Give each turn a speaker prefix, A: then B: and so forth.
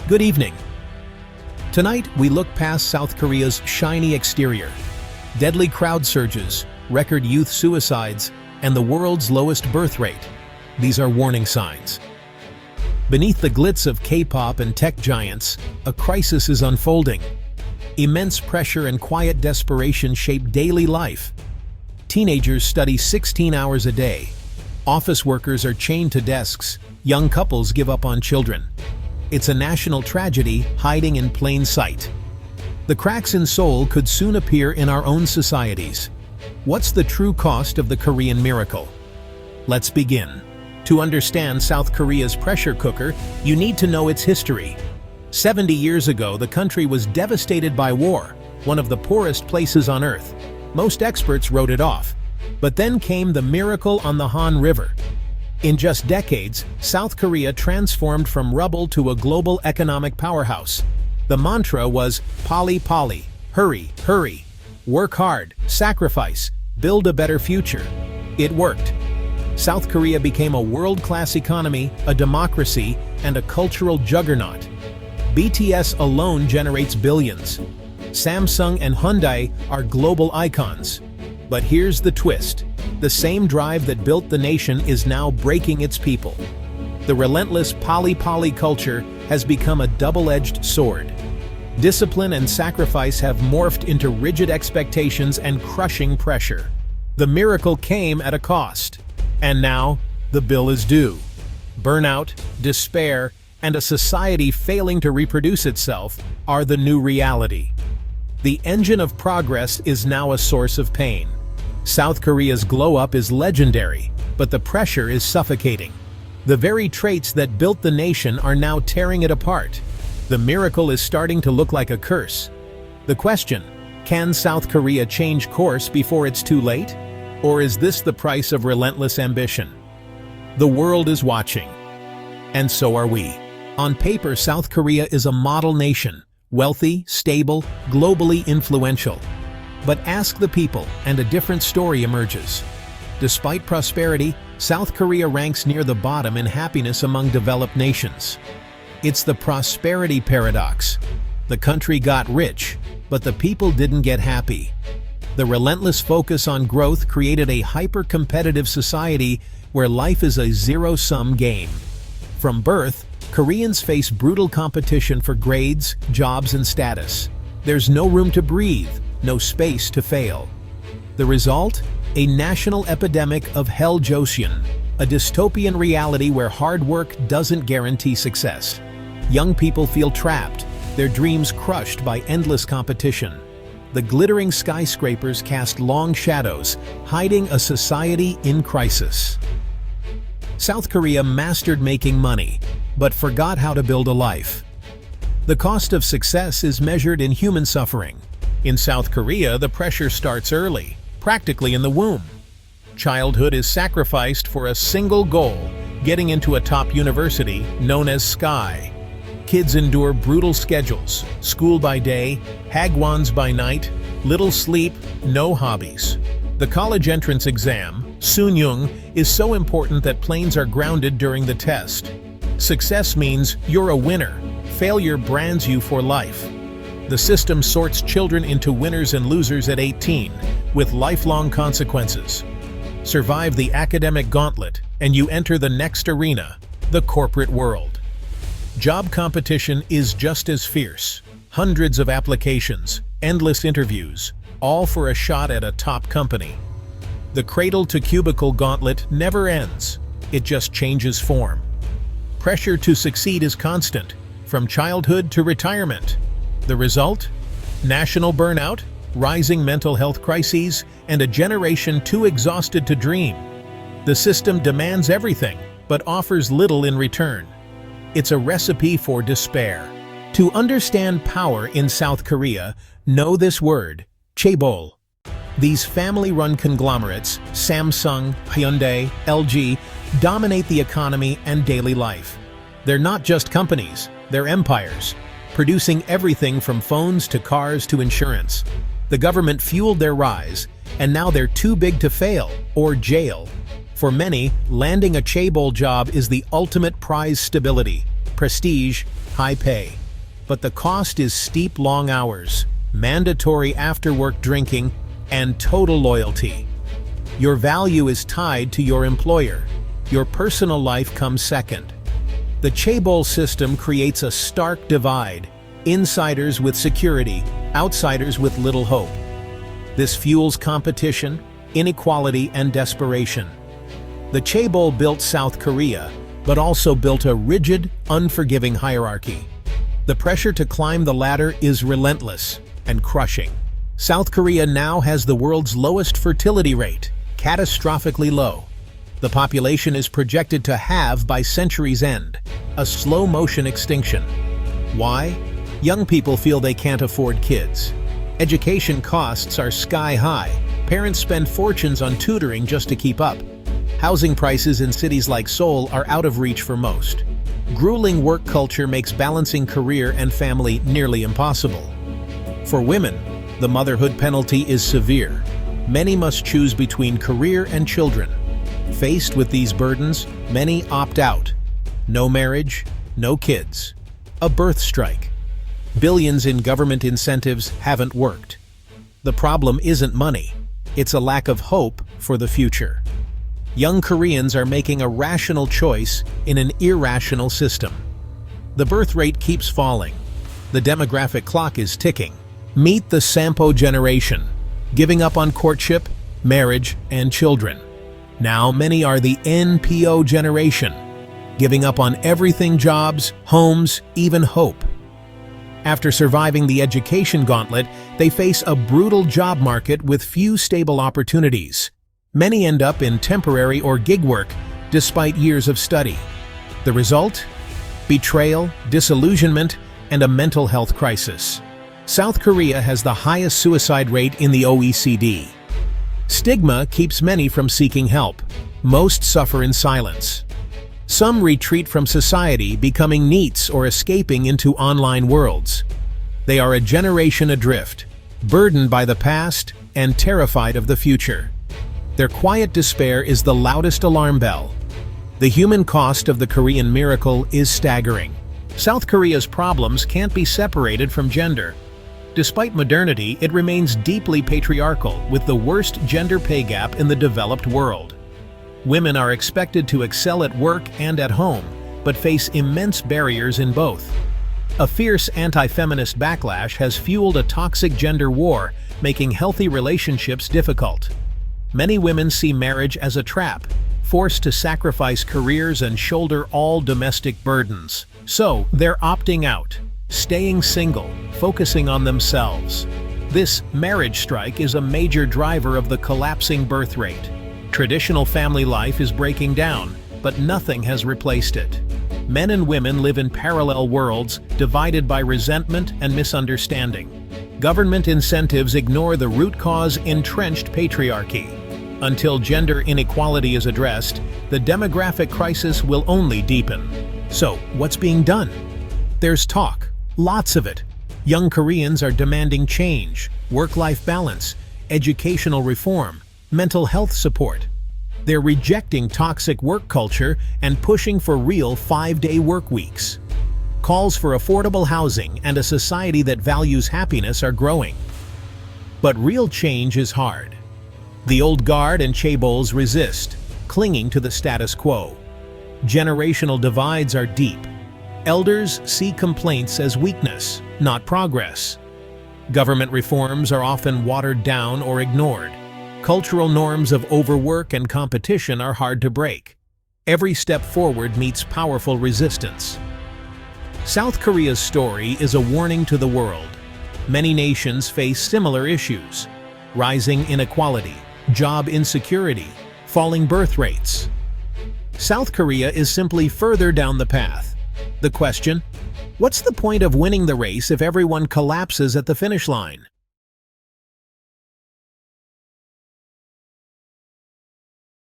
A: Good evening. Tonight, we look past South Korea's shiny exterior, deadly crowd surges, record youth suicides, and the world's lowest birth rate. These are warning signs. Beneath the glitz of K-pop and tech giants, a crisis is unfolding. Immense pressure and quiet desperation shape daily life. Teenagers study 16 hours a day. Office workers are chained to desks. Young couples give up on children. It's a national tragedy hiding in plain sight. The cracks in Seoul could soon appear in our own societies. What's the true cost of the Korean miracle? Let's begin. To understand South Korea's pressure cooker, you need to know its history. 70 years ago, the country was devastated by war, one of the poorest places on earth. Most experts wrote it off. But then came the miracle on the Han River. In just decades, South Korea transformed from rubble to a global economic powerhouse. The mantra was Pali Pali, hurry, hurry, work hard, sacrifice, build a better future. It worked. South Korea became a world-class economy, a democracy, and a cultural juggernaut. BTS alone generates billions. Samsung and Hyundai are global icons. But here's the twist. The same drive that built the nation is now breaking its people. The relentless Pali Pali culture has become a double-edged sword. Discipline and sacrifice have morphed into rigid expectations and crushing pressure. The miracle came at a cost. And now, the bill is due. Burnout, despair, and a society failing to reproduce itself are the new reality. The engine of progress is now a source of pain. South Korea's glow-up is legendary, but the pressure is suffocating. The very traits that built the nation are now tearing it apart. The miracle is starting to look like a curse. The question, can South Korea change course before it's too late? Or is this the price of relentless ambition? The world is watching. And so are we. On paper, South Korea is a model nation, wealthy, stable, globally influential. But ask the people, and a different story emerges. Despite prosperity, South Korea ranks near the bottom in happiness among developed nations. It's the prosperity paradox. The country got rich, but the people didn't get happy. The relentless focus on growth created a hyper-competitive society where life is a zero-sum game. From birth, Koreans face brutal competition for grades, jobs, and status. There's no room to breathe, no space to fail. The result? A national epidemic of Hell Joseon, a dystopian reality where hard work doesn't guarantee success. Young people feel trapped, their dreams crushed by endless competition. The glittering skyscrapers cast long shadows, hiding a society in crisis. South Korea mastered making money, but forgot how to build a life. The cost of success is measured in human suffering. In South Korea, the pressure starts early, practically in the womb. Childhood is sacrificed for a single goal, getting into a top university known as SKY. Kids endure brutal schedules, school by day, hagwons by night, little sleep, no hobbies. The college entrance exam, Sunyung, is so important that planes are grounded during the test. Success means you're a winner. Failure brands you for life. The system sorts children into winners and losers at 18, with lifelong consequences. Survive the academic gauntlet, and you enter the next arena, the corporate world. Job competition is just as fierce. Hundreds of applications, endless interviews, all for a shot at a top company. The cradle-to-cubicle gauntlet never ends. It just changes form. Pressure to succeed is constant, from childhood to retirement. The result? National burnout, rising mental health crises, and a generation too exhausted to dream. The system demands everything, but offers little in return. It's a recipe for despair. To understand power in South Korea, know this word, chaebol. These family-run conglomerates, Samsung, Hyundai, LG, dominate the economy and daily life. They're not just companies, they're empires, producing everything from phones to cars to insurance. The government fueled their rise, and now they're too big to fail, or jail. For many, landing a chaebol job is the ultimate prize: stability, prestige, high pay. But the cost is steep long hours, mandatory after-work drinking, and total loyalty. Your value is tied to your employer. Your personal life comes second. The chaebol system creates a stark divide: insiders with security, outsiders with little hope. This fuels competition, inequality, and desperation. The chaebol built South Korea, but also built a rigid, unforgiving hierarchy. The pressure to climb the ladder is relentless and crushing. South Korea now has the world's lowest fertility rate, catastrophically low. The population is projected to halve by century's end, a slow-motion extinction. Why? Young people feel they can't afford kids. Education costs are sky-high. Parents spend fortunes on tutoring just to keep up. Housing prices in cities like Seoul are out of reach for most. Grueling work culture makes balancing career and family nearly impossible. For women, the motherhood penalty is severe. Many must choose between career and children. Faced with these burdens, many opt out. No marriage, no kids. A birth strike. Billions in government incentives haven't worked. The problem isn't money. It's a lack of hope for the future. Young Koreans are making a rational choice in an irrational system. The birth rate keeps falling. The demographic clock is ticking. Meet the Sampo generation, giving up on courtship, marriage, and children. Now many are the NPO generation, giving up on everything: jobs, homes, even hope. After surviving the education gauntlet, they face a brutal job market with few stable opportunities. Many end up in temporary or gig work despite years of study. The result? Betrayal, disillusionment, and a mental health crisis. South Korea has the highest suicide rate in the OECD. Stigma keeps many from seeking help. Most suffer in silence. Some retreat from society, becoming NEETs or escaping into online worlds. They are a generation adrift, burdened by the past and terrified of the future. Their quiet despair is the loudest alarm bell. The human cost of the Korean miracle is staggering. South Korea's problems can't be separated from gender. Despite modernity, it remains deeply patriarchal, with the worst gender pay gap in the developed world. Women are expected to excel at work and at home, but face immense barriers in both. A fierce anti-feminist backlash has fueled a toxic gender war, making healthy relationships difficult. Many women see marriage as a trap, forced to sacrifice careers and shoulder all domestic burdens. So, they're opting out, staying single, focusing on themselves. This marriage strike is a major driver of the collapsing birth rate. Traditional family life is breaking down, but nothing has replaced it. Men and women live in parallel worlds, divided by resentment and misunderstanding. Government incentives ignore the root cause: entrenched patriarchy. Until gender inequality is addressed, the demographic crisis will only deepen. So, what's being done? There's talk, lots of it. Young Koreans are demanding change, work-life balance, educational reform, mental health support. They're rejecting toxic work culture and pushing for real 5-day work weeks. Calls for affordable housing and a society that values happiness are growing. But real change is hard. The old guard and chaebols resist, clinging to the status quo. Generational divides are deep. Elders see complaints as weakness, not progress. Government reforms are often watered down or ignored. Cultural norms of overwork and competition are hard to break. Every step forward meets powerful resistance. South Korea's story is a warning to the world. Many nations face similar issues: rising inequality, job insecurity, falling birth rates. South Korea is simply further down the path. The question: what's the point of winning the race if everyone collapses at the finish line?